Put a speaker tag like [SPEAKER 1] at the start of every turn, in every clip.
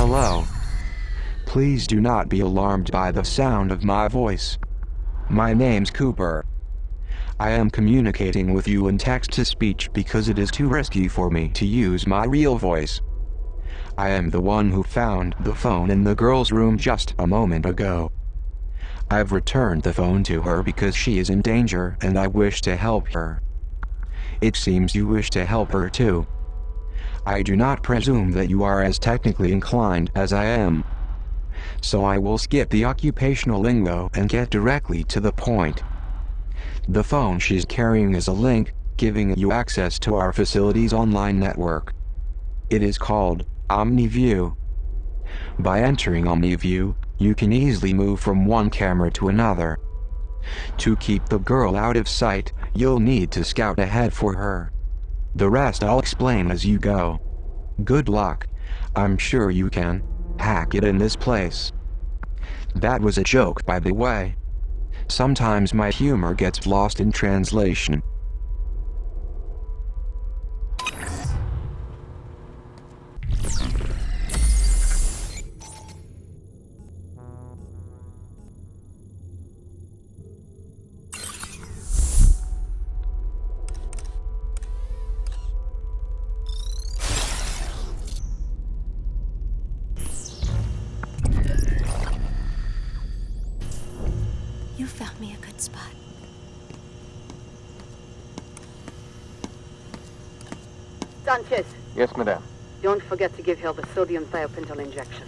[SPEAKER 1] Hello. Please do not be alarmed by the sound of my voice. My name's Cooper. I am communicating with you in text-to-speech because it is too risky for me to use my real voice. I am the one who found the phone in the girl's room just a moment ago. I've returned the phone to her because she is in danger and I wish to help her. It seems you wish to help her too. I do not presume that you are as technically inclined as I am. So I will skip the occupational lingo and get directly to the point. The phone she's carrying is a link, giving you access to our facility's online network. It is called OmniView. By entering OmniView, you can easily move from one camera to another. To keep the girl out of sight, you'll need to scout ahead for her. The rest I'll explain as you go. Good luck. I'm sure you can hack it in this place. That was a joke, by the way. Sometimes my humor gets lost in translation.
[SPEAKER 2] You found me a good spot.
[SPEAKER 3] Sanchez,
[SPEAKER 4] Yes, madame.
[SPEAKER 3] don't forget to give her the sodium thiopental injection.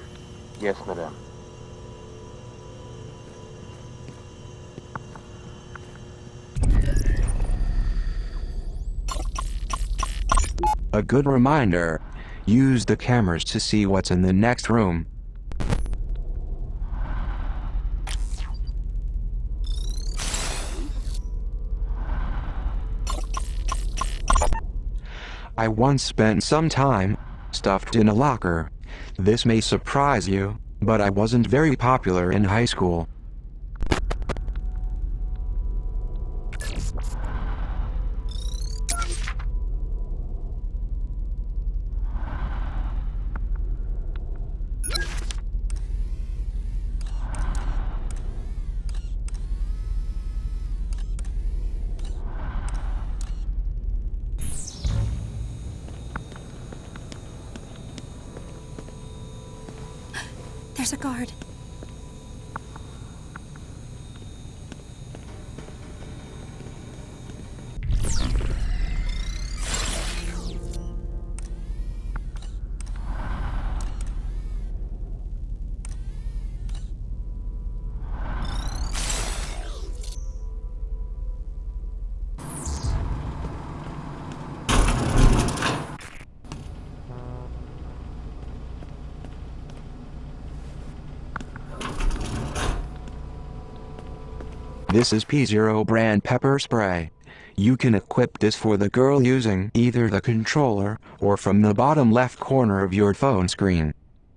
[SPEAKER 4] Yes, madame.
[SPEAKER 1] A good reminder. Use the cameras to see what's in the next room. I once spent some time stuffed in a locker. This may surprise you, but I wasn't very popular in high school.
[SPEAKER 2] There's a guard.
[SPEAKER 1] This is P0 brand pepper spray. You can equip this for the girl using either the controller or from the bottom left corner of your phone screen.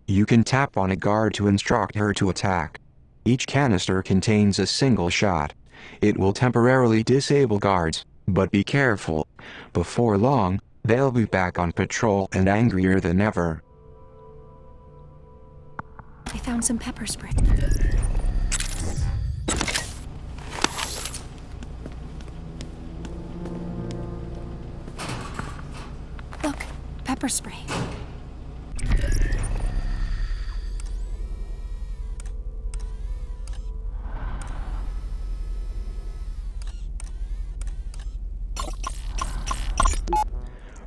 [SPEAKER 1] You can tap on a guard to instruct her to attack. Each canister contains a single shot. It will temporarily disable guards, but be careful. Before long, they'll be back on patrol and angrier than ever.
[SPEAKER 2] I found some pepper spray. Look, pepper spray.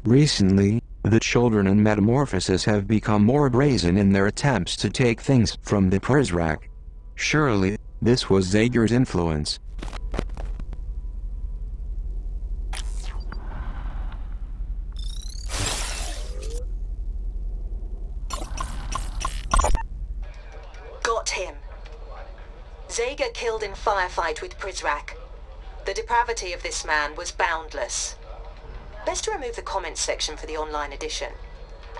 [SPEAKER 1] Recently, the children in Metamorphosis have become more brazen in their attempts to take things from the Prizrak. Surely, this was Zager's influence.
[SPEAKER 5] Got him. Zager killed in firefight with Prizrak. The depravity of this man was boundless. Best to remove the comments section for the online edition,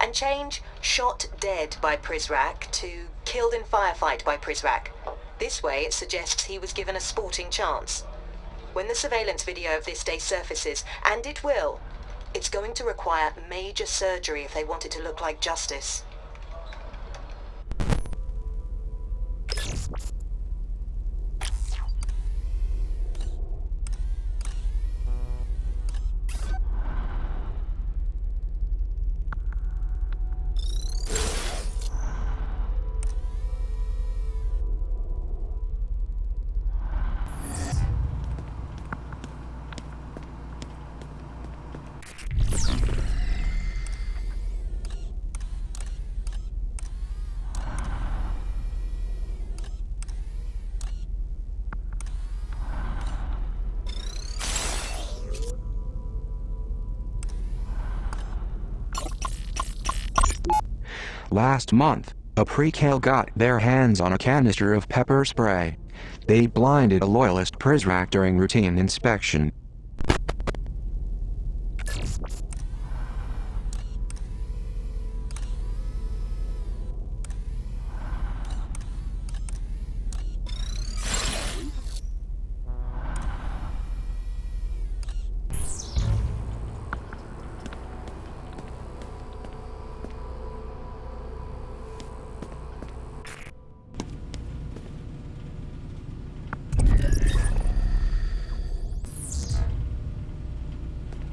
[SPEAKER 5] and change "shot dead by Prizrak" to "killed in firefight by Prizrak." This way it suggests he was given a sporting chance. When the surveillance video of this day surfaces, and it will, it's going to require major surgery if they want it to look like justice.
[SPEAKER 1] Last month, a precal got their hands on a canister of pepper spray. They blinded a loyalist Prizrak during routine inspection.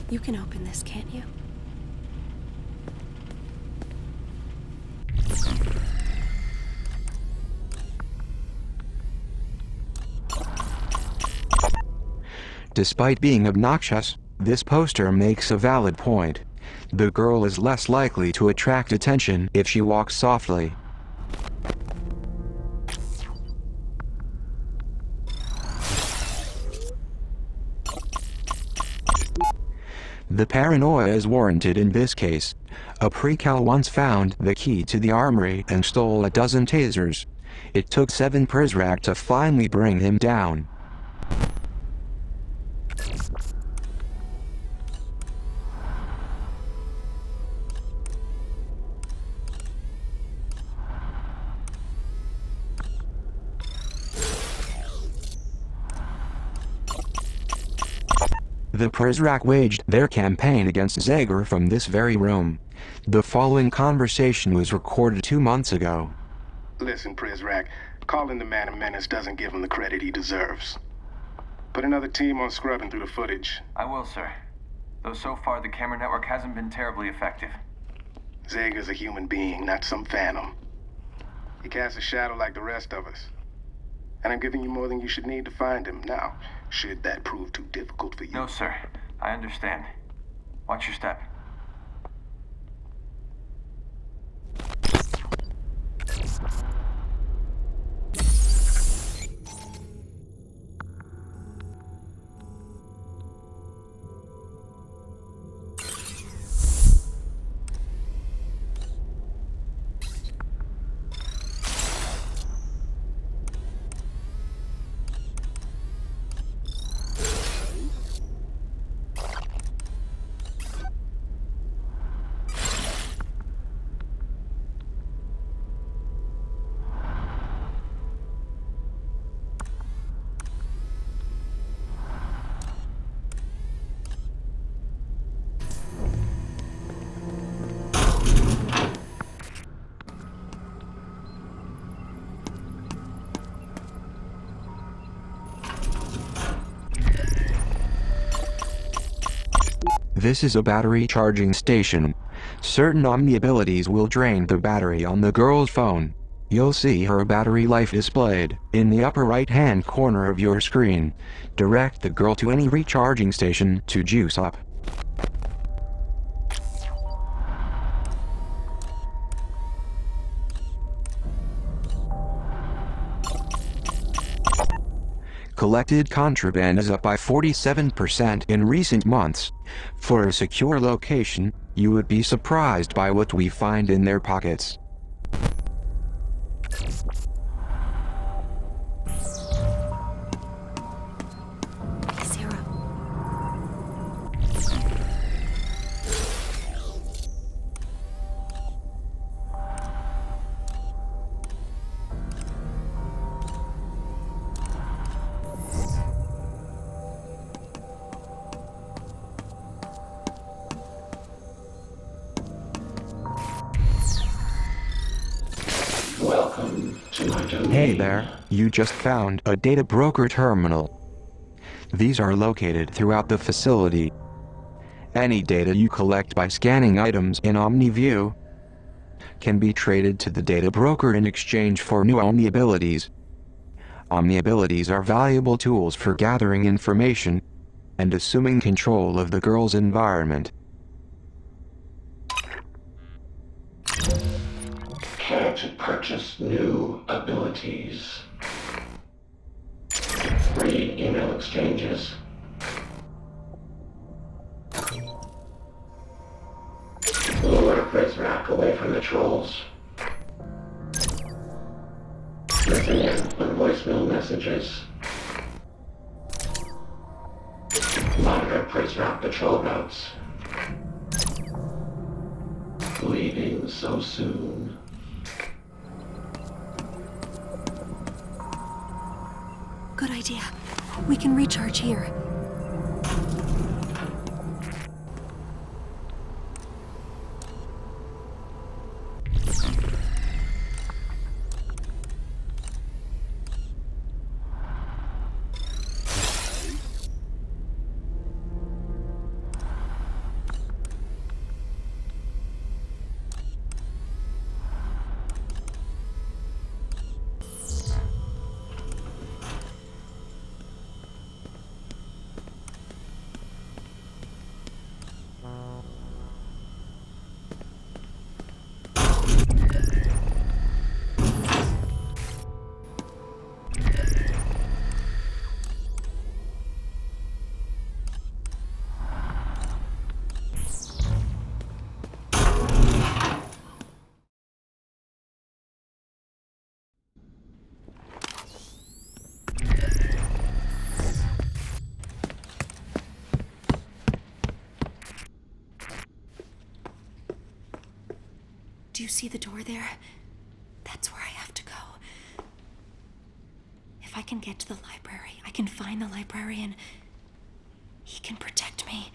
[SPEAKER 2] You can open this, can't you?
[SPEAKER 1] Despite being obnoxious, this poster makes a valid point. The girl is less likely to attract attention if she walks softly. The paranoia is warranted in this case. A precal once found the key to the armory and stole a dozen tasers. It took 7 Prizrak to finally bring him down. The Prizrak waged their campaign against Zager from this very room. The following conversation was recorded 2 months ago.
[SPEAKER 4] Listen, Prizrak, calling the man a menace doesn't give him the credit he deserves. Put another team on scrubbing through the footage.
[SPEAKER 6] I will, sir. Though so far the camera network hasn't been terribly effective.
[SPEAKER 4] Zager's a human being, not some phantom. He casts a shadow like the rest of us. And I'm giving you more than you should need to find him. Now, should that prove too difficult for you?
[SPEAKER 6] No, sir. I understand. Watch your step.
[SPEAKER 1] This is a battery charging station. Certain Omni abilities will drain the battery on the girl's phone. You'll see her battery life displayed in the upper right-hand corner of your screen. Direct the girl to any recharging station to juice up. Collected contraband is up by 47% in recent months. For a secure location, you would be surprised by what we find in their pockets.
[SPEAKER 2] Zero.
[SPEAKER 1] Hey there, you just found a data broker terminal. These are located throughout the facility. Any data you collect by scanning items in OmniView can be traded to the data broker in exchange for new Omni abilities. Omni abilities are valuable tools for gathering information and assuming control of the girl's environment.
[SPEAKER 7] Care to purchase new abilities? Free email exchanges. Lure Prizrak away from the trolls. Missing on voicemail messages. Monitor Prince-Rock patrol routes. Leaving so soon.
[SPEAKER 2] Good idea. We can recharge here. Do you see the door there? That's where I have to go. If I can get to the library, I can find the librarian. He can protect me.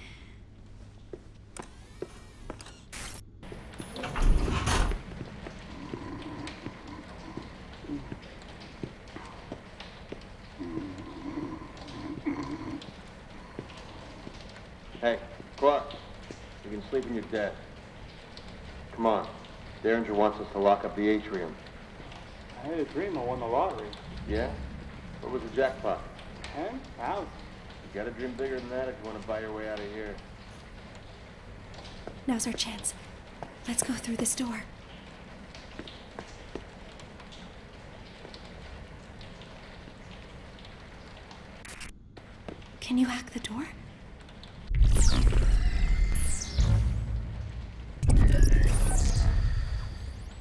[SPEAKER 8] Hey, Clark, you can sleep in your desk. Come on. Derringer wants us to lock up the atrium.
[SPEAKER 9] I had a dream I won the lottery.
[SPEAKER 8] Yeah? What was the jackpot?
[SPEAKER 9] 10,000.
[SPEAKER 8] You gotta dream bigger than that if you want to buy your way out of here.
[SPEAKER 2] Now's our chance. Let's go through this door. Can you hack the door?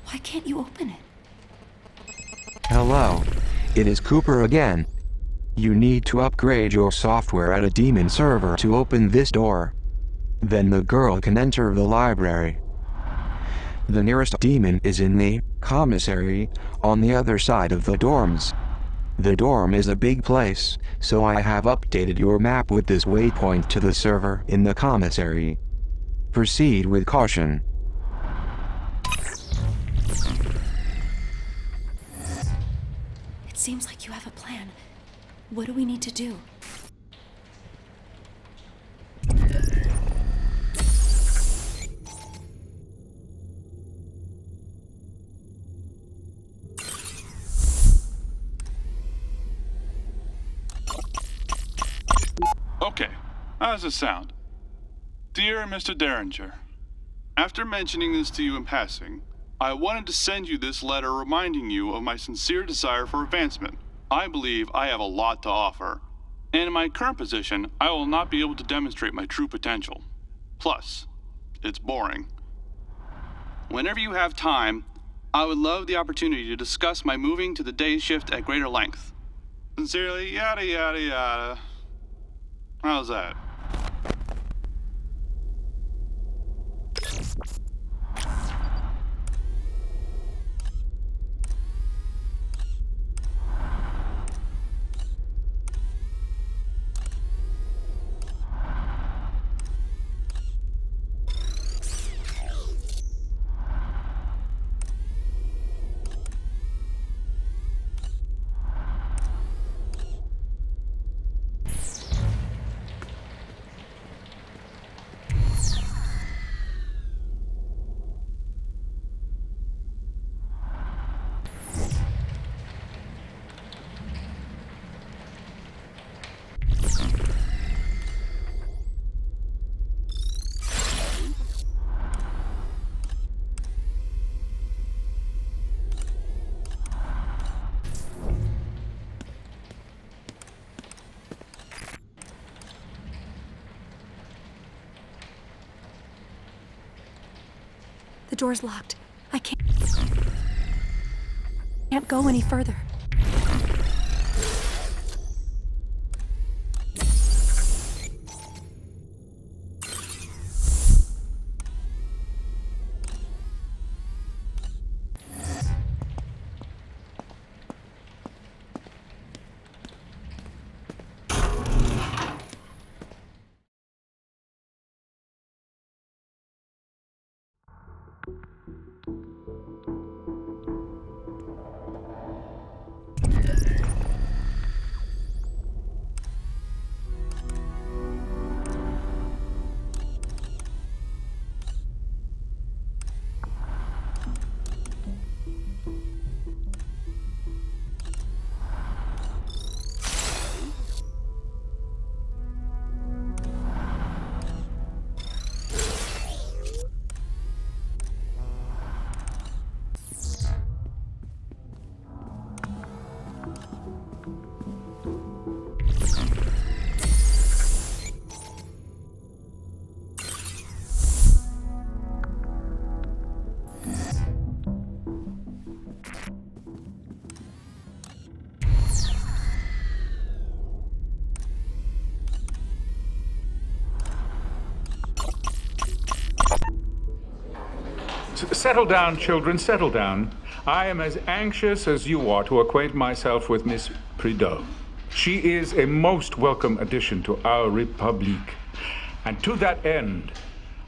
[SPEAKER 2] Why can't you open it?
[SPEAKER 1] Hello. It is Cooper again. You need to upgrade your software at a demon server to open this door. Then the girl can enter the library. The nearest demon is in the commissary, on the other side of the dorms. The dorm is a big place, so I have updated your map with this waypoint to the server in the commissary. Proceed with caution.
[SPEAKER 2] It seems like you have a plan. What do we need to do?
[SPEAKER 10] Okay, how does it sound? Dear Mr. Derringer, after mentioning this to you in passing, I wanted to send you this letter reminding you of my sincere desire for advancement. I believe I have a lot to offer, and in my current position, I will not be able to demonstrate my true potential. Plus, it's boring. Whenever you have time, I would love the opportunity to discuss my moving to the day shift at greater length. Sincerely, yada yada yada. How's that?
[SPEAKER 2] The door's locked. I can't go any further.
[SPEAKER 11] Settle down, children, settle down. I am as anxious as you are to acquaint myself with Miss Prideaux. She is a most welcome addition to our République. And to that end,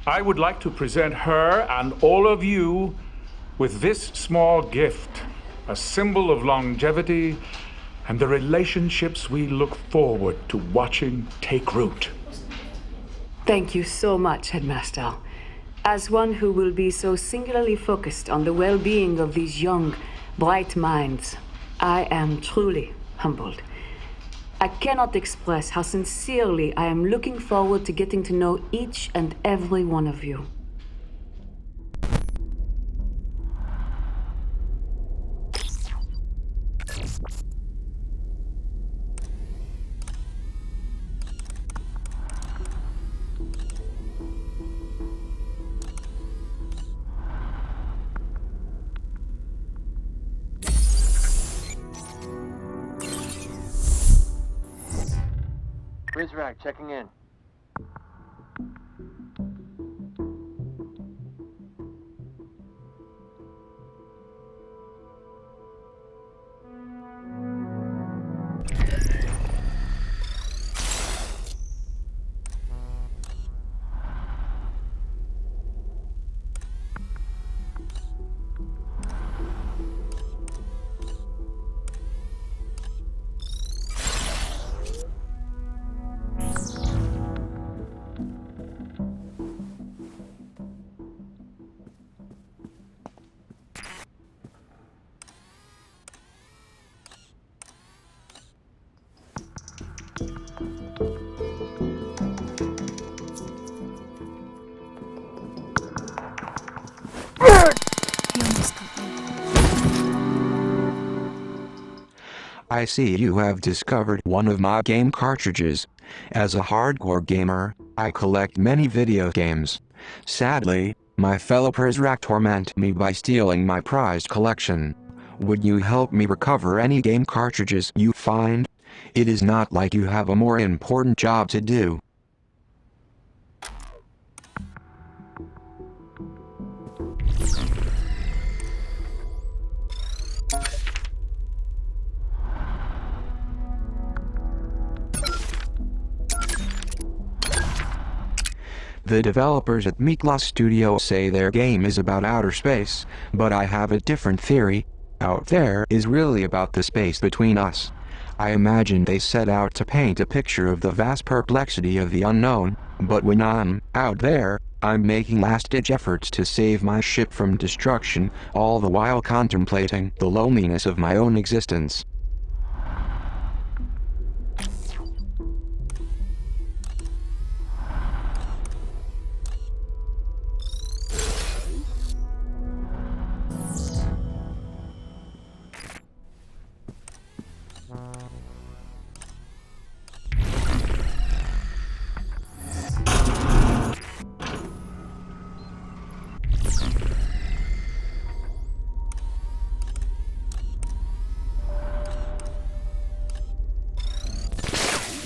[SPEAKER 11] I would like to present her and all of you with this small gift, a symbol of longevity and the relationships we look forward to watching take root.
[SPEAKER 12] Thank you so much, Headmaster. As one who will be so singularly focused on the well-being of these young, bright minds, I am truly humbled. I cannot express how sincerely I am looking forward to getting to know each and every one of you.
[SPEAKER 8] Prizrak, checking in.
[SPEAKER 1] I see you have discovered one of my game cartridges. As a hardcore gamer, I collect many video games. Sadly, my fellow Prizrak torment me by stealing my prized collection. Would you help me recover any game cartridges you find? It is not like you have a more important job to do. The developers at Miklos Studio say their game is about outer space, but I have a different theory. Out there is really about the space between us. I imagine they set out to paint a picture of the vast perplexity of the unknown, but when I'm out there, I'm making last-ditch efforts to save my ship from destruction, all the while contemplating the loneliness of my own existence.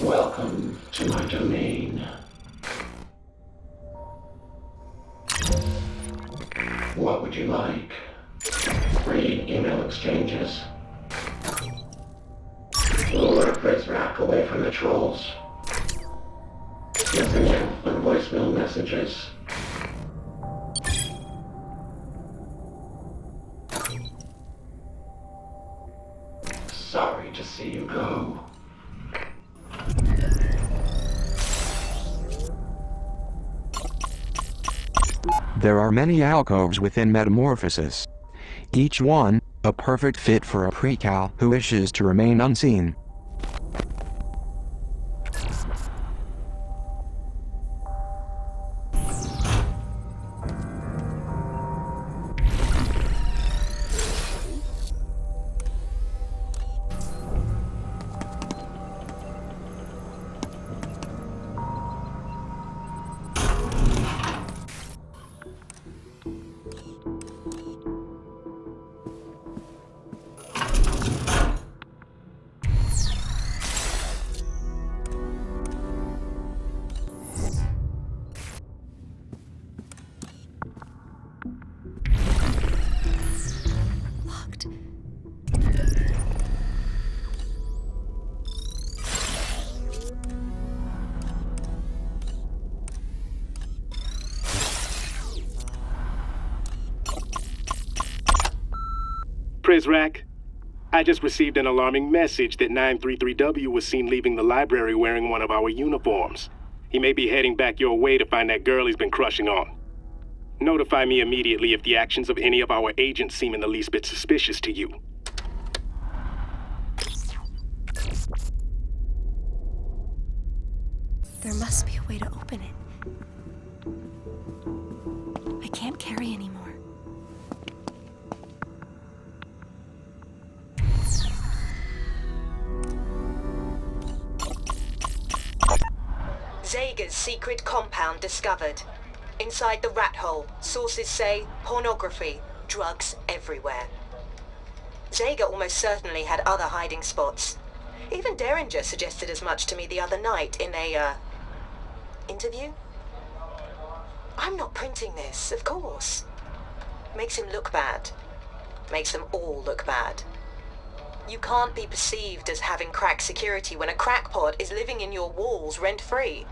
[SPEAKER 7] Welcome to my domain. What would you like? Read email exchanges. Lure Prizrak away from the trolls. Listen in on voicemail messages. Sorry to see you go.
[SPEAKER 1] There are many alcoves within Metamorphosis. Each one, a perfect fit for a precal who wishes to remain unseen.
[SPEAKER 4] Prizrak, I just received an alarming message that 933W was seen leaving the library wearing one of our uniforms. He may be heading back your way to find that girl he's been crushing on. Notify me immediately if the actions of any of our agents seem in the least bit suspicious to you.
[SPEAKER 2] There must be a way to open it. I can't carry anymore.
[SPEAKER 5] Zager's secret compound discovered. Inside the rat hole, sources say pornography, drugs everywhere. Zager almost certainly had other hiding spots. Even Derringer suggested as much to me the other night in a, interview? I'm not printing this, of course. Makes him look bad. Makes them all look bad. You can't be perceived as having crack security when a crackpot is living in your walls rent-free.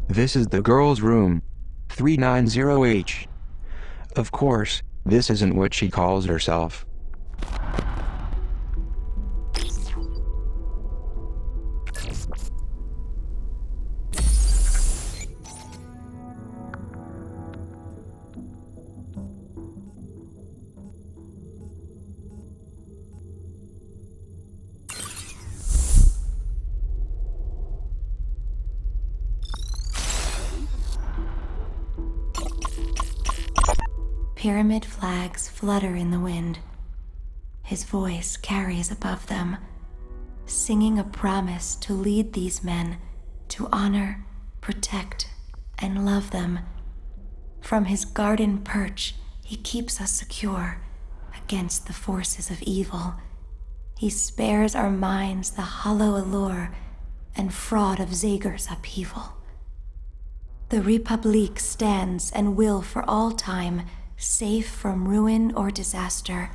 [SPEAKER 1] This is the girl's room. 390H. Of course, this isn't what she calls herself.
[SPEAKER 2] Pyramid flags flutter in the wind. His voice carries above them, singing a promise to lead these men to honor, protect, and love them. From his garden perch, he keeps us secure against the forces of evil. He spares our minds the hollow allure and fraud of Zager's upheaval. The République stands and will for all time safe from ruin or disaster,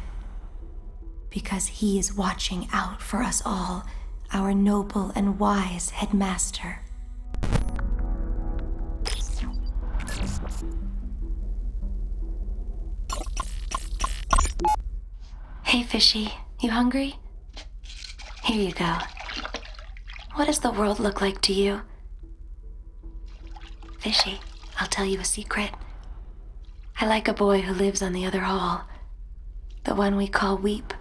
[SPEAKER 2] because he is watching out for us all, our noble and wise headmaster. Hey, Fishy, you hungry? Here you go. What does the world look like to you? Fishy, I'll tell you a secret. I like a boy who lives on the other hall. The one we call Weep.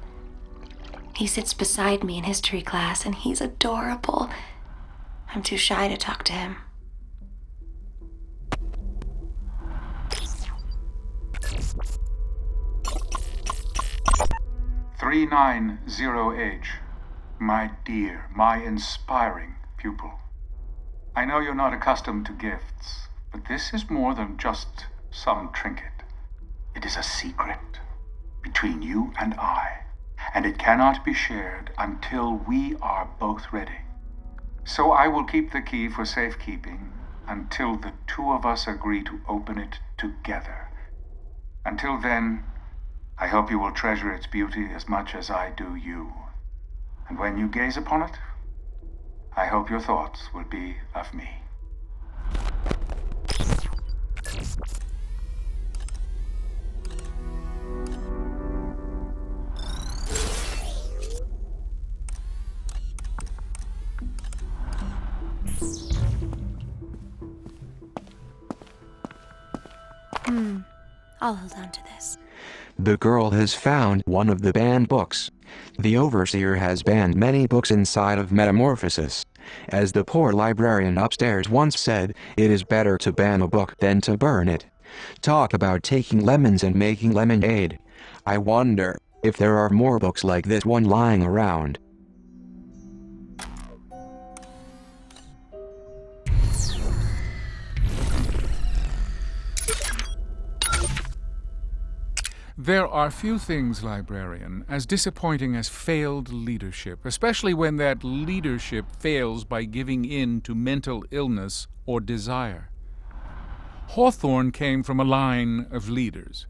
[SPEAKER 2] He sits beside me in history class, and he's adorable. I'm too shy to talk to him.
[SPEAKER 11] "390H, my dear, my inspiring pupil. I know you're not accustomed to gifts, but this is more than just some trinket. It is a secret between you and I, and it cannot be shared until we are both ready. So I will keep the key for safekeeping until the two of us agree to open it together. Until then, I hope you will treasure its beauty as much as I do you. And when you gaze upon it, I hope your thoughts will be of me."
[SPEAKER 2] I'll hold on to this.
[SPEAKER 1] The girl has found one of the banned books. The overseer has banned many books inside of Metamorphosis. As the poor librarian upstairs once said, it is better to ban a book than to burn it. Talk about taking lemons and making lemonade. I wonder if there are more books like this one lying around.
[SPEAKER 11] There are few things, librarian, as disappointing as failed leadership, especially when that leadership fails by giving in to mental illness or desire. Hawthorne came from a line of leaders,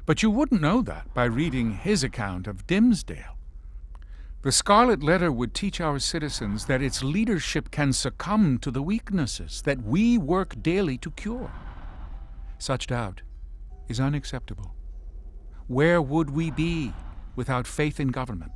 [SPEAKER 11] but you wouldn't know that by reading his account of Dimsdale. The Scarlet Letter would teach our citizens that its leadership can succumb to the weaknesses that we work daily to cure. Such doubt is unacceptable. Where would we be without faith in government?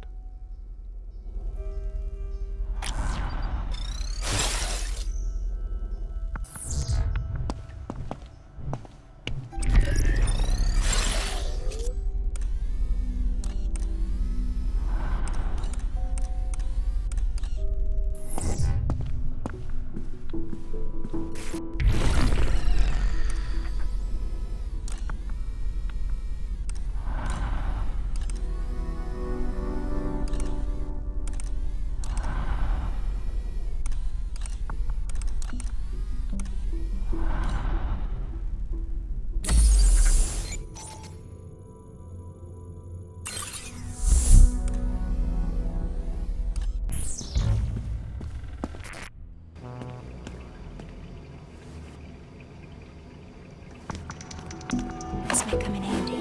[SPEAKER 2] This may come in handy.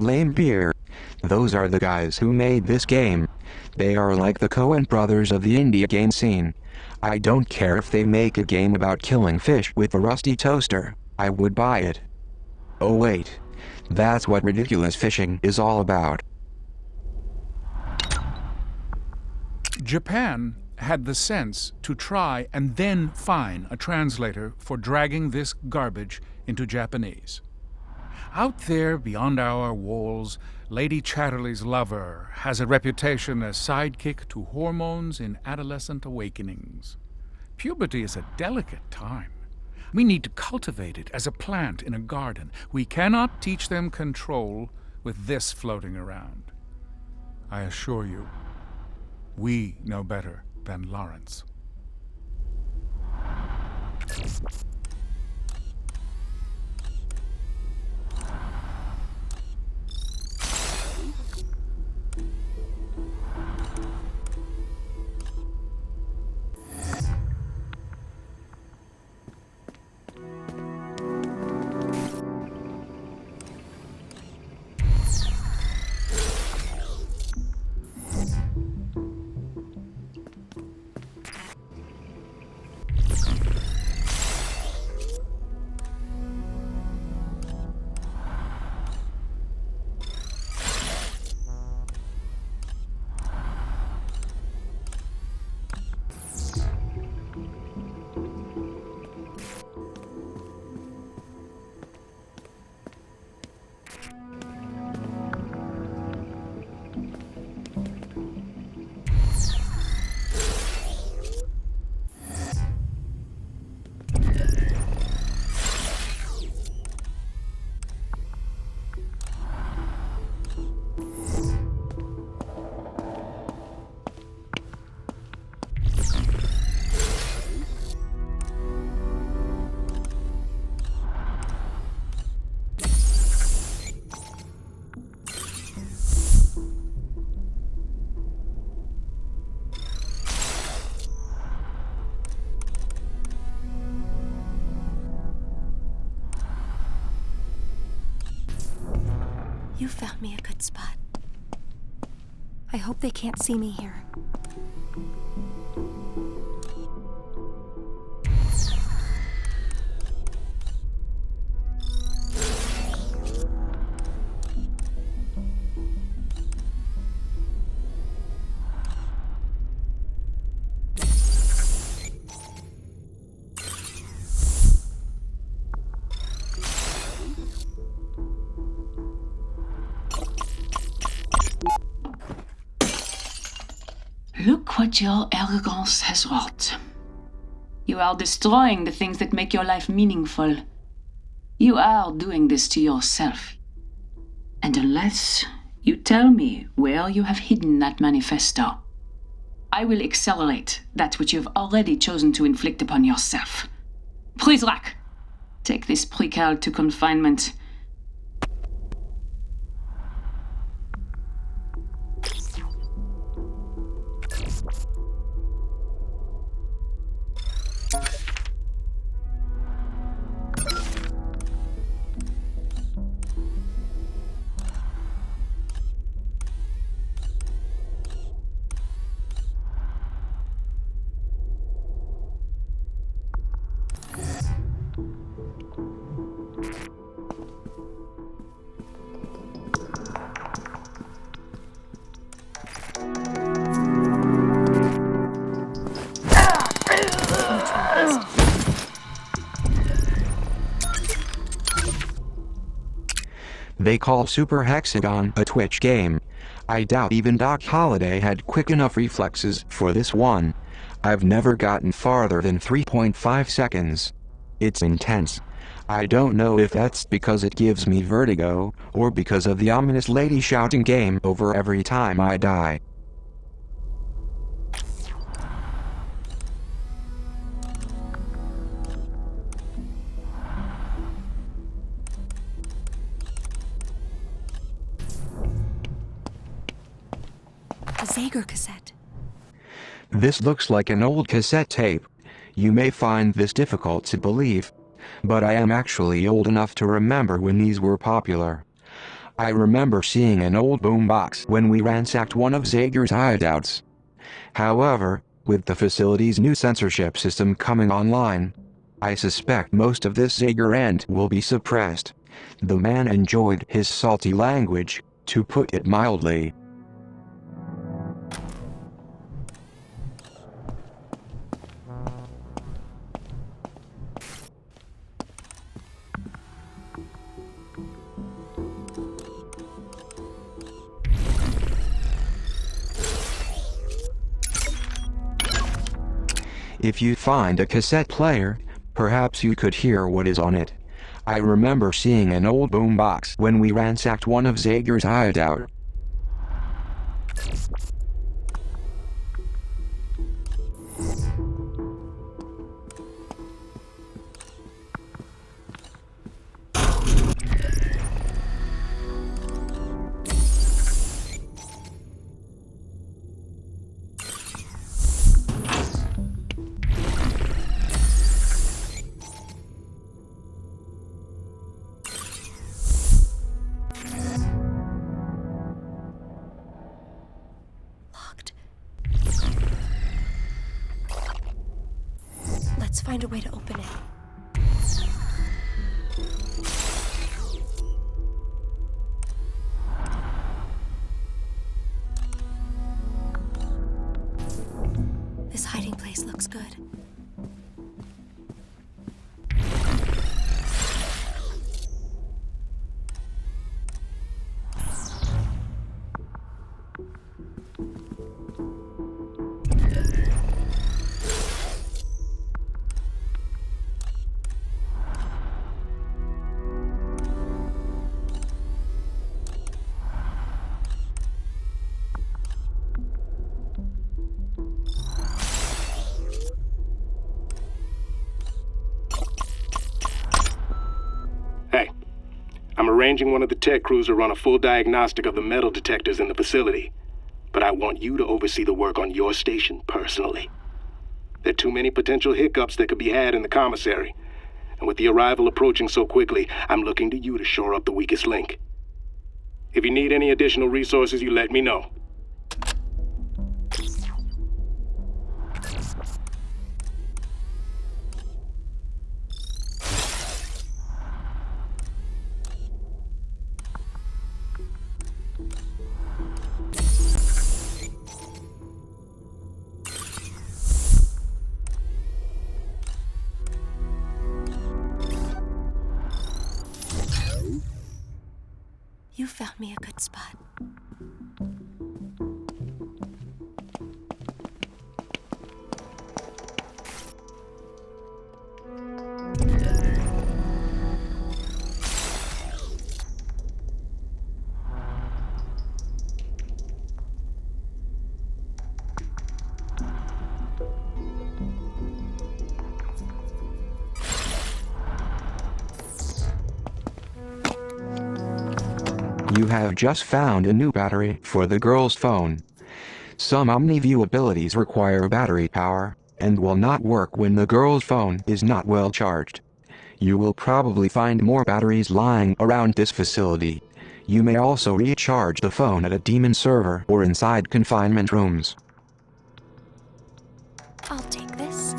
[SPEAKER 1] Lame beer. Those are the guys who made this game. They are like the Coen brothers of the indie game scene. I don't care if they make a game about killing fish with a rusty toaster, I would buy it. Oh wait. That's what ridiculous fishing is all about.
[SPEAKER 11] Japan had the sense to try and then fine a translator for dragging this garbage into Japanese. Out there beyond our walls, Lady Chatterley's lover has a reputation as sidekick to hormones in adolescent awakenings. Puberty is a delicate time. We need to cultivate it as a plant in a garden. We cannot teach them control with this floating around. I assure you, we know better than Lawrence.
[SPEAKER 2] You found me a good spot. I hope they can't see me here.
[SPEAKER 13] Look what your arrogance has wrought. You are destroying the things that make your life meaningful. You are doing this to yourself. And unless you tell me where you have hidden that manifesto, I will accelerate that which you've already chosen to inflict upon yourself. Prizrak, take this precal to confinement.
[SPEAKER 1] They call Super Hexagon a Twitch game. I doubt even Doc Holliday had quick enough reflexes for this one. I've never gotten farther than 3.5 seconds. It's intense. I don't know if that's because it gives me vertigo, or because of the ominous lady shouting game over every time I die.
[SPEAKER 2] A Zager cassette.
[SPEAKER 1] This looks like an old cassette tape. You may find this difficult to believe, but I am actually old enough to remember when these were popular. I remember seeing an old boombox when we ransacked one of Zager's hideouts. However, with the facility's new censorship system coming online, I suspect most of this Zager end will be suppressed. The man enjoyed his salty language, to put it mildly. If you find a cassette player, perhaps you could hear what is on it. I remember seeing an old boombox when we ransacked one of Zager's hideout.
[SPEAKER 2] Let's find a way to open it. This hiding place looks good.
[SPEAKER 4] Hey, I'm arranging one of the tech crews to run a full diagnostic of the metal detectors in the facility. But I want you to oversee the work on your station personally. There are too many potential hiccups that could be had in the commissary. And with the arrival approaching so quickly, I'm looking to you to shore up the weakest link. If you need any additional resources, you let me know.
[SPEAKER 2] You found me a good spot.
[SPEAKER 1] You have just found a new battery for the girl's phone. Some OmniView abilities require battery power, and will not work when the girl's phone is not well charged. You will probably find more batteries lying around this facility. You may also recharge the phone at a demon server or inside confinement rooms.
[SPEAKER 2] I'll take this.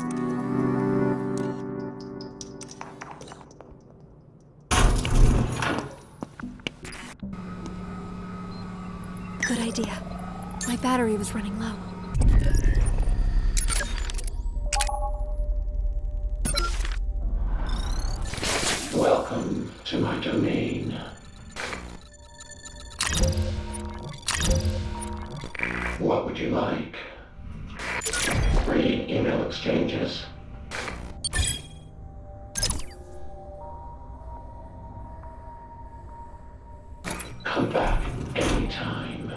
[SPEAKER 2] Good idea. My battery was running low.
[SPEAKER 7] Welcome to my domain. What would you like? Read email exchanges. Come back anytime.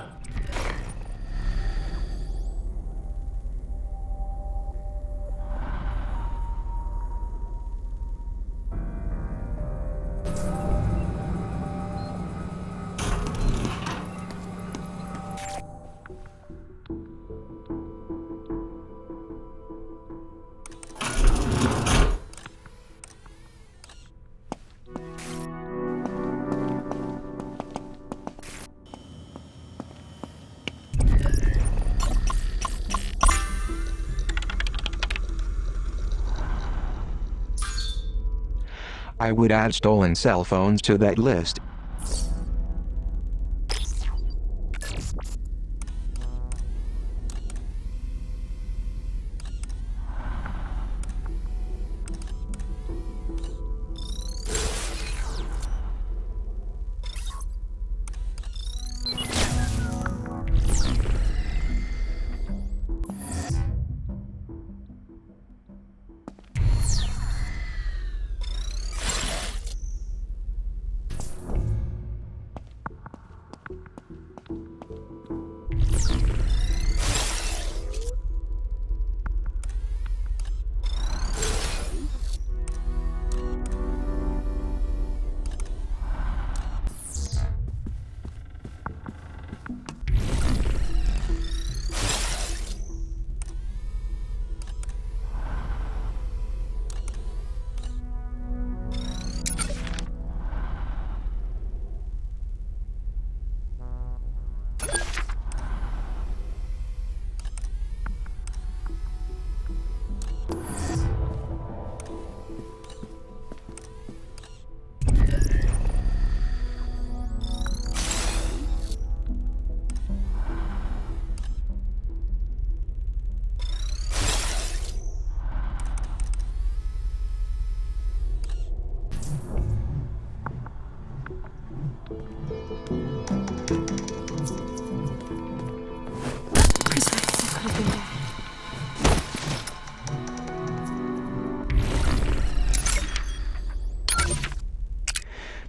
[SPEAKER 1] I would add stolen cell phones to that list.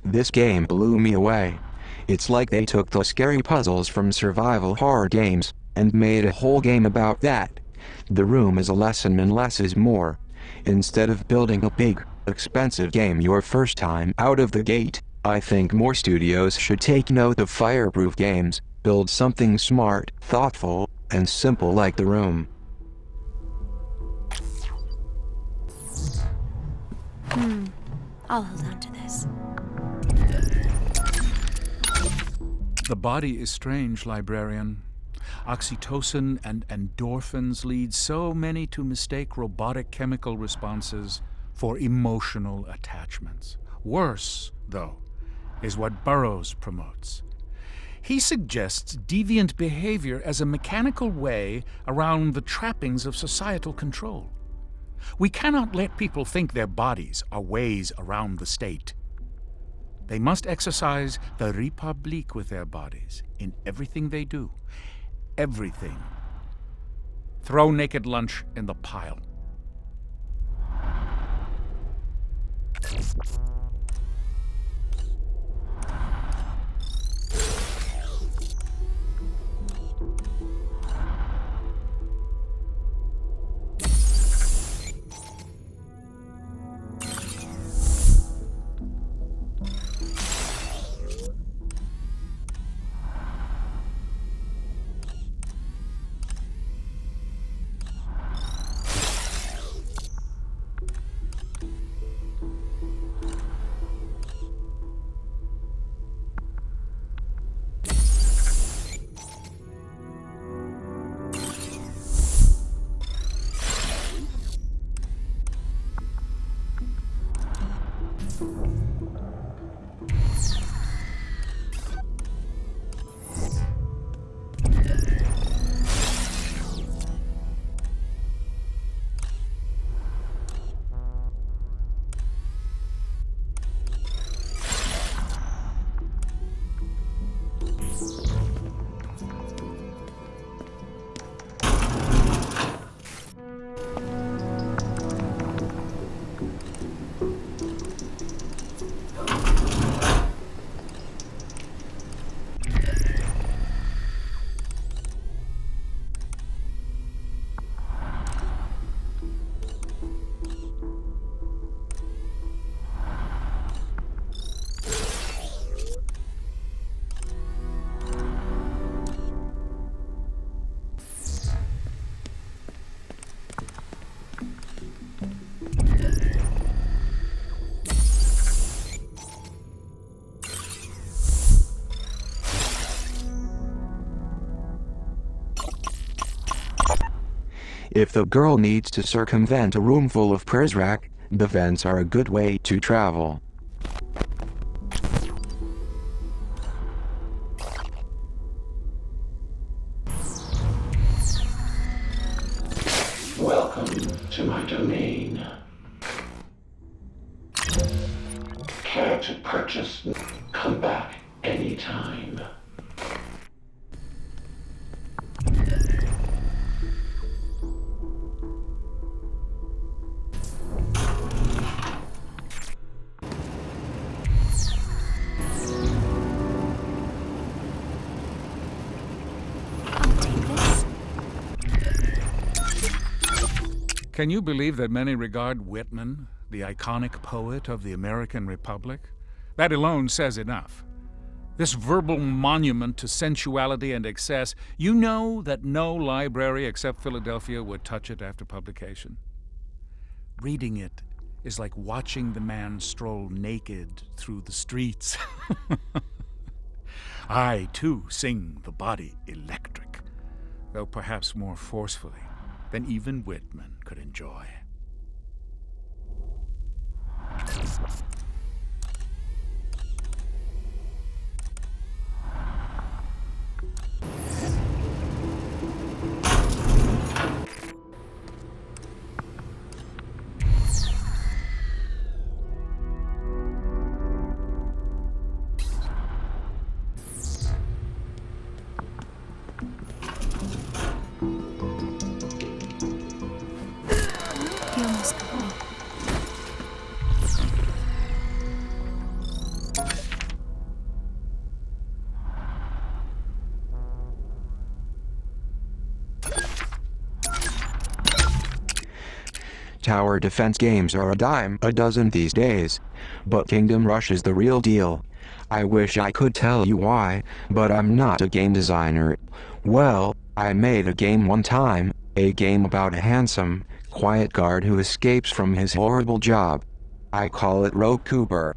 [SPEAKER 1] This game blew me away. It's like they took the scary puzzles from survival horror games and made a whole game about that. The room is a lesson in less is more. Instead of building a big, expensive game your first time out of the gate, I think more studios should take note of fireproof games, build something smart, thoughtful, and simple like The Room.
[SPEAKER 2] I'll hold on to this.
[SPEAKER 11] The body is strange, librarian. Oxytocin and endorphins lead so many to mistake robotic chemical responses for emotional attachments. Worse, though, is what Burroughs promotes. He suggests deviant behavior as a mechanical way around the trappings of societal control. We cannot let people think their bodies are ways around the state. They must exercise the République with their bodies in everything they do. Everything. Throw naked lunch in the pile.
[SPEAKER 1] If the girl needs to circumvent a room full of Prizrak, the vents are a good way to travel.
[SPEAKER 7] Welcome to my domain. Care to purchase? Come back anytime.
[SPEAKER 11] Can you believe that many regard Whitman, the iconic poet of the American Republic? That alone says enough. This verbal monument to sensuality and excess, you know that no library except Philadelphia would touch it after publication. Reading it is like watching the man stroll naked through the streets. I, too, sing the body electric, though perhaps more forcefully than even Whitman could enjoy.
[SPEAKER 2] He almost got me.
[SPEAKER 1] Tower defense games are a dime a dozen these days. But Kingdom Rush is the real deal. I wish I could tell you why, but I'm not a game designer. Well, I made a game one time, a game about a handsome, quiet guard who escapes from his horrible job. I call it Rogue Cooper.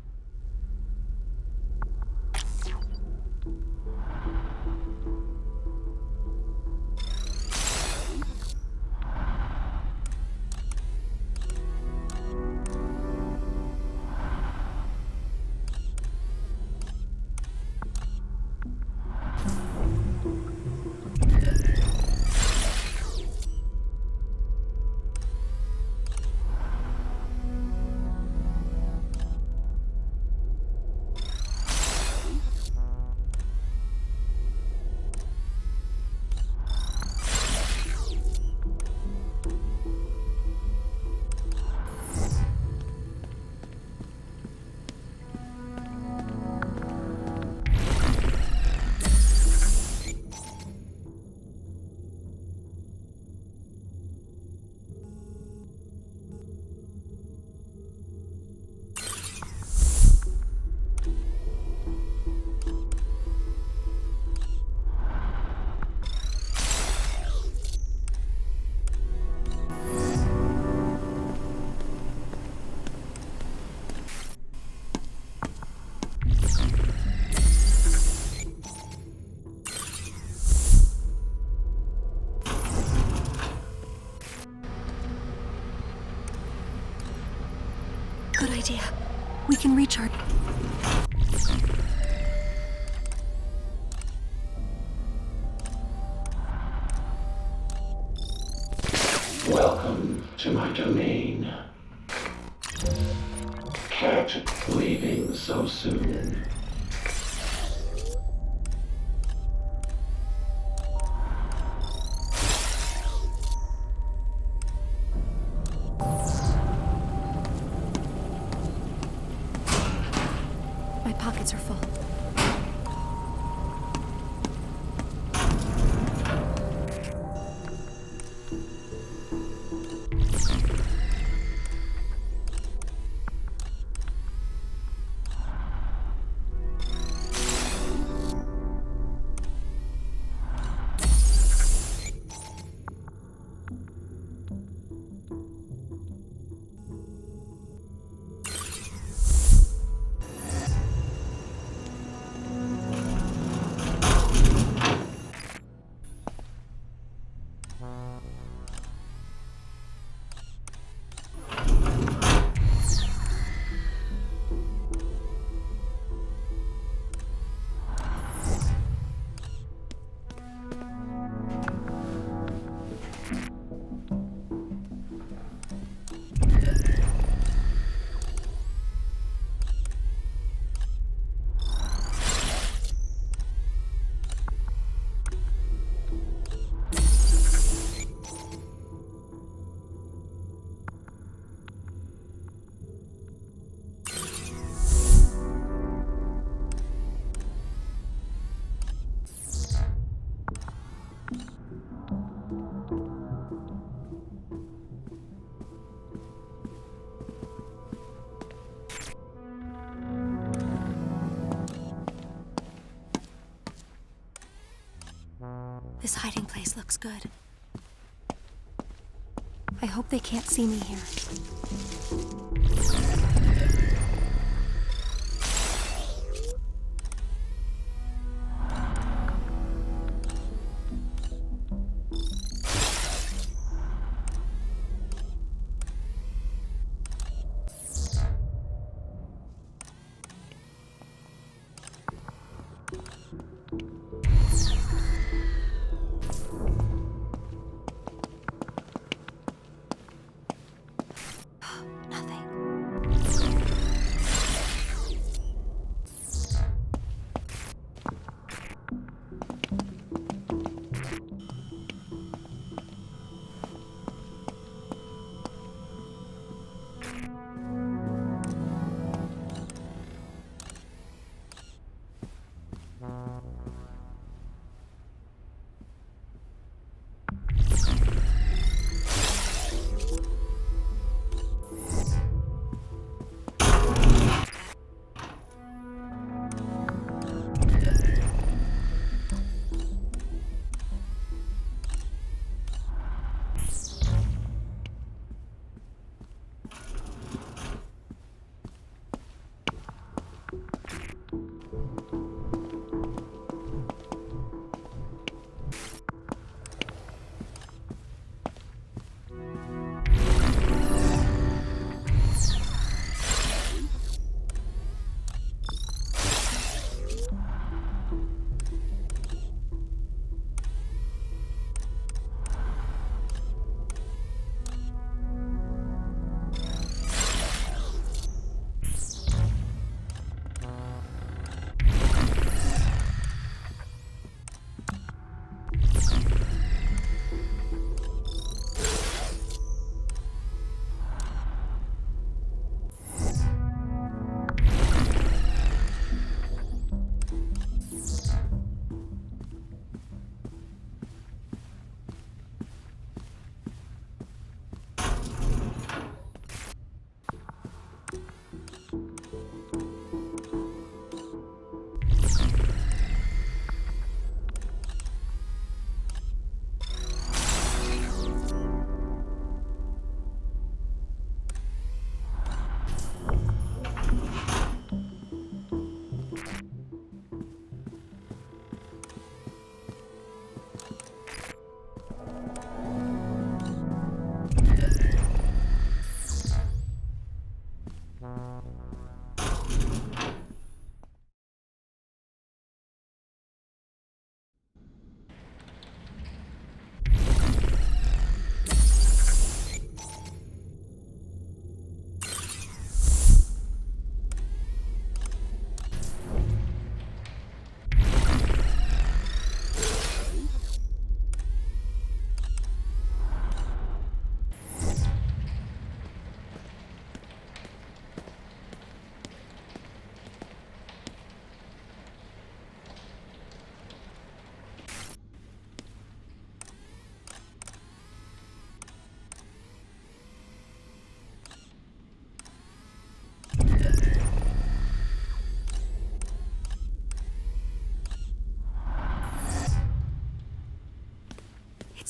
[SPEAKER 2] We can reach our...
[SPEAKER 7] Welcome to my domain. Can't leaving so soon.
[SPEAKER 2] My pockets are full. This hiding place looks good. I hope they can't see me here.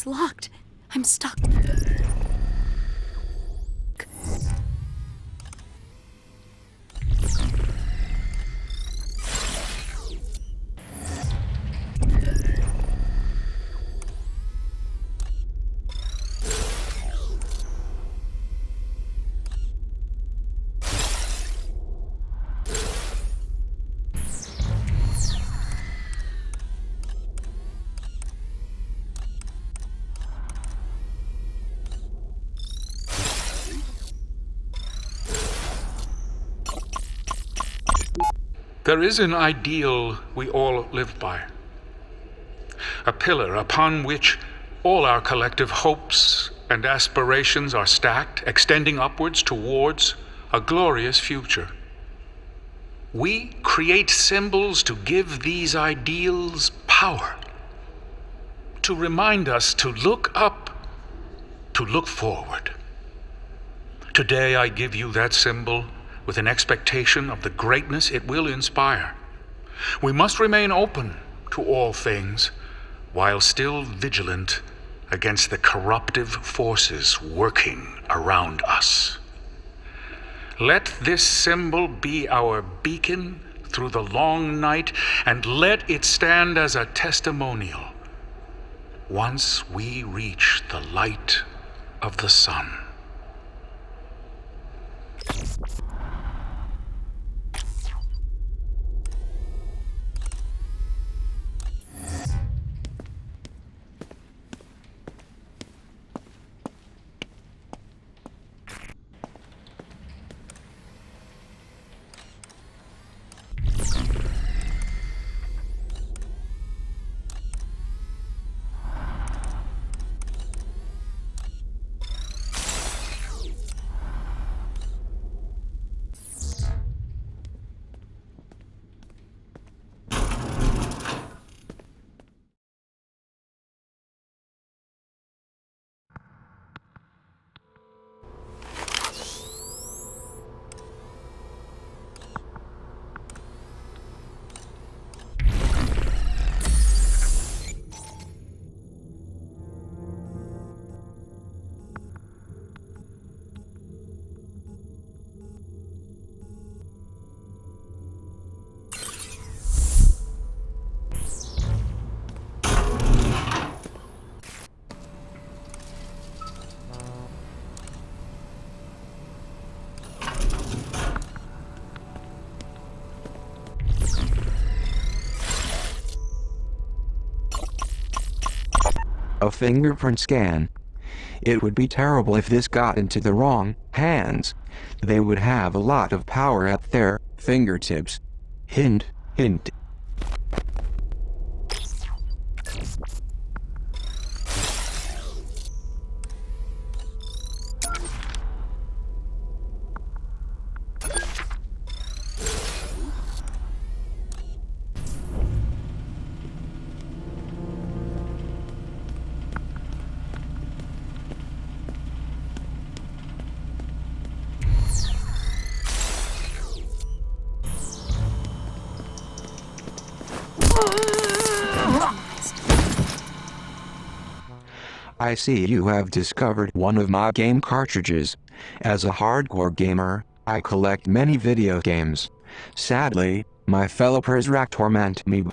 [SPEAKER 2] It's locked. I'm stuck.
[SPEAKER 11] There is an ideal we all live by. A pillar upon which all our collective hopes and aspirations are stacked, extending upwards towards a glorious future. We create symbols to give these ideals power, to remind us to look up, to look forward. Today I give you that symbol with an expectation of the greatness it will inspire. We must remain open to all things, while still vigilant against the corruptive forces working around us. Let this symbol be our beacon through the long night, and let it stand as a testimonial once we reach the light of the sun.
[SPEAKER 1] A fingerprint scan. It would be terrible if this got into the wrong hands. They would have a lot of power at their fingertips. Hint, hint. I see you have discovered one of my game cartridges. As a hardcore gamer, I collect many video games. Sadly, my fellow Prizrak torment me.